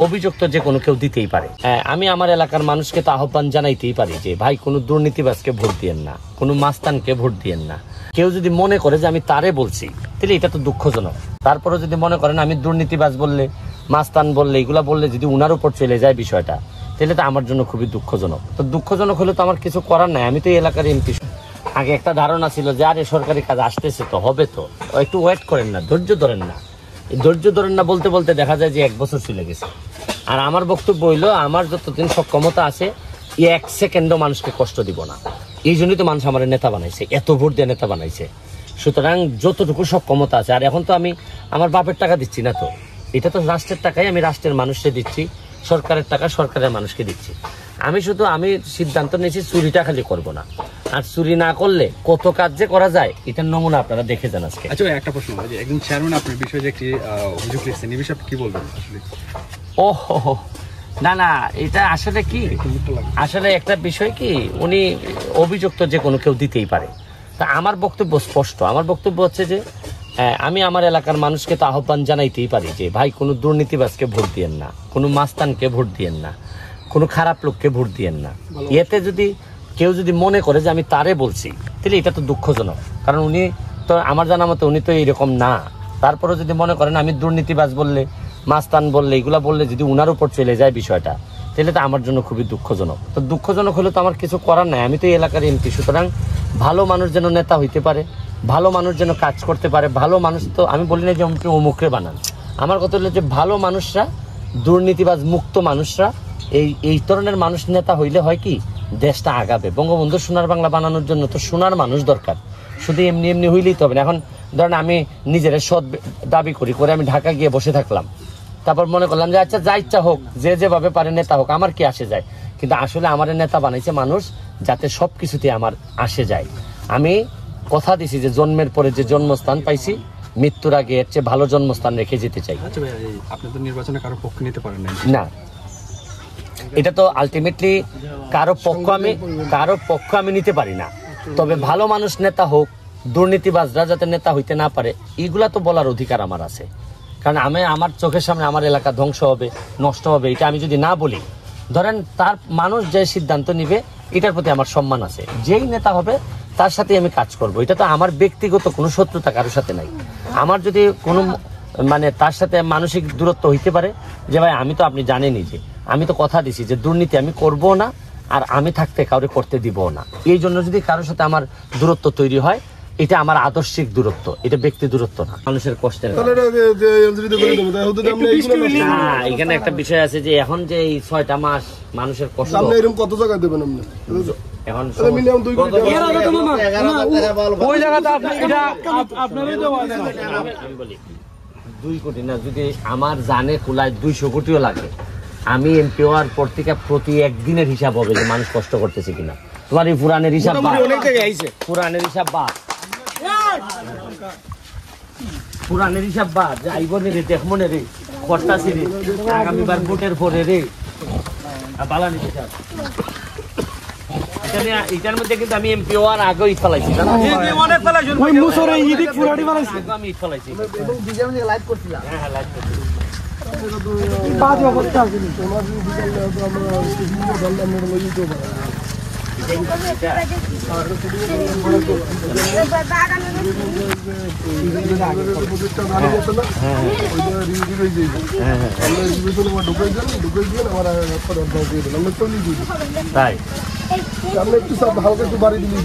অভিযুক্ত যে কোনো কেউ দিতেই পারে। আমি আমার এলাকার মানুষকে তো আহ্বান জানাইতেই পারি যে ভাই কোনো দুর্নীতিবাজকে ভোট দিয়েন না, কোনো মাস্তানকে ভোট দিয়েন না। কেউ যদি মনে করে যে আমি তারে বলছি তাহলে এটা তো দুঃখজনক। তারপরে যদি মনে করেন আমি দুর্নীতিবাজ বললে, মাস্তান বললে, এগুলা বললে যদি উনার উপর চলে যায় বিষয়টা, তাহলে তো আমার জন্য খুবই দুঃখজনক। তো দুঃখজনক হলে তো আমার কিছু করার নাই, আমি তো এই এলাকার এমপি। আগে একটা ধারণা ছিল যে আরে সরকারি কাজ আসতেছে তো হবে, তো একটু ওয়েট করেন না, ধৈর্য ধরেন না। ধৈর্য ধরেন না বলতে বলতে দেখা যায় যে 1 বছর চলে গেছে। আর আমার বক্তব্য হইলো আমার যতদিন সক্ষমতা আছে 1 সেকেন্ডও মানুষকে কষ্ট দিব না। এই জন্যই তো মানুষ আমার নেতা বানাইছে, এত ভোট দিয়ে নেতা বানাইছে। সুতরাং যতটুকু সক্ষমতা আছে, আর এখন তো আমি আমার বাপের টাকা দিচ্ছি না, তো এটা তো রাষ্ট্রের টাকাই আমি রাষ্ট্রের মানুষকে দিচ্ছি, সরকারের টাকা সরকারের মানুষকে দিচ্ছি। আমি সিদ্ধান্ত নিয়েছি চুরিটা খালি করবো না, আর চুরি না করলে কত কাজ যে করা যায় এটার নমুনা আপনারা দেখে যান আজকে। আচ্ছা, একটা প্রশ্ন, একজন চেয়ারম্যান আপনার বিষয়ে যে একটি অভিযোগ লিখছেন, এই বিষয়ে কি বলবেন আসলে? ওহো না না, এটা আসলে কি, আসলে একটা বিষয় কি, উনি অভিযুক্ত যে কোনো কেউ দিতেই পারে। তা আমার বক্তব্য স্পষ্ট, আমার বক্তব্য হচ্ছে যে আমি আমার এলাকার মানুষকে তো আহ্বান জানাইতেই পারি যে ভাই কোনো দুর্নীতিবাজকে ভোট দিয়েন না, কোনো মাস্তানকে ভোট দিয়েন না, কোনো খারাপ লোককে ভোট দিয়েন না। এতে যদি কেউ যদি মনে করে যে আমি তারে বলছি তাহলে এটা তো দুঃখজনক, কারণ উনি তো আমার জানা মতো উনি তো এইরকম না। তারপরে যদি মনে করেন আমি দুর্নীতিবাজ বললে, মাস্তান বললে, এগুলা বললে যদি উনার উপর চলে যায় বিষয়টা, তাহলে তো আমার জন্য খুবই দুঃখজনক। তো দুঃখজনক হলে তো আমার কিছু করার নাই, আমি তো এই এলাকার এমপি। সুতরাং ভালো মানুষ যেন নেতা হইতে পারে, ভালো মানুষ যেন কাজ করতে পারে। ভালো মানুষ তো আমি বলি না যে অমুকরে বানান, আমার কথা হলো যে ভালো মানুষরা, দুর্নীতিবাজ মুক্ত মানুষরা, এই ধরনের মানুষ নেতা হইলে হয় কি দেশটা আগাবে। বঙ্গবন্ধু সোনার বাংলা বানানোর জন্য তো সোনার মানুষ দরকার, শুধু এমনি এমনি হইলেই তো হবে না। এখন ধরেন আমি নিজের সৎ দাবি করি করে আমি ঢাকা গিয়ে বসে থাকলাম, তারপর মনে করলাম যে আচ্ছা যা ইচ্ছা হোক, যে যেভাবে পারে নেতা হোক, আমার কি আসে যায়। কিন্তু আসলে আমার নেতা বানাইছে মানুষ যাতে সব কিছুতে আমার আসে যায়। আমি কথা দিছি যে জন্মের পরে যে জন্মস্থান পাইছি, মৃত্যুর আগে এর চেয়ে ভালো জন্মস্থান রেখে যেতে চাই। আচ্ছা ভাই, আপনি তো নির্বাচনে কারো পক্ষ নিতে পারেন না, এটা তো আলটিমেটলি কারো পক্ষ আমি নিতে পারি না। তবে ভালো মানুষ নেতা হোক, দুর্নীতিবাজরা যাতে নেতা হইতে না পারে, এগুলা তো বলার অধিকার আমার আছে। কারণ আমার চোখের সামনে আমার এলাকা ধ্বংস হবে, নষ্ট হবে, এটা আমি যদি না বলি, ধরেন তার মানুষ যে সিদ্ধান্ত নিবে এটার প্রতি আমার সম্মান আছে। যেই নেতা হবে তার সাথে আমি কাজ করব, এটা তো আমার ব্যক্তিগত কোনো শত্রুতা কারোর সাথে নাই। আমার যদি কোনো তার সাথে মানসিক দূরত্ব হইতে পারে যে ভাই আমি তো, আপনি জানেনই যে আমি তো কথা দিছি যে দুর্নীতি আমি করব না, আর আমি থাকতে কাউরে করতে দিব না। এই জন্য যদি কারোর সাথে আমার দূরত্ব তৈরি হয়, এটা আমার আদর্শিক দূরত্ব, এটা ব্যক্তি দূরত্ব না, মানুষের কষ্টের। এখানে একটা বিষয় আছে যে এখন যে এই 6টা মাস মানুষের কষ্ট, কত টাকা দেবেন আপনি এখন? আমি বলি 2 কোটি না, যদি আমার জানে কুলায় 200 কোটিও লাগে, আমি এমপি হওয়ার পর থেকে প্রতি একদিনের হিসাব হবে যে মানুষ কষ্ট করতেছে কিনা। তোমার এই পুরানের হিসাব বাদ, যে আইবনে রে, দেখমনে রে, করতাছি রে, আগামীবার ভোটের পরে রে বালানি হিসাব। এটার মধ্যে কিন্তু আমি এমপি হওয়ার আগেই ফেলাইছি, আমি ফেলাইছি। হ্যাঁ, লাইভ করছিলাম। তাই একটু হালকা একটু বাড়ি দিলে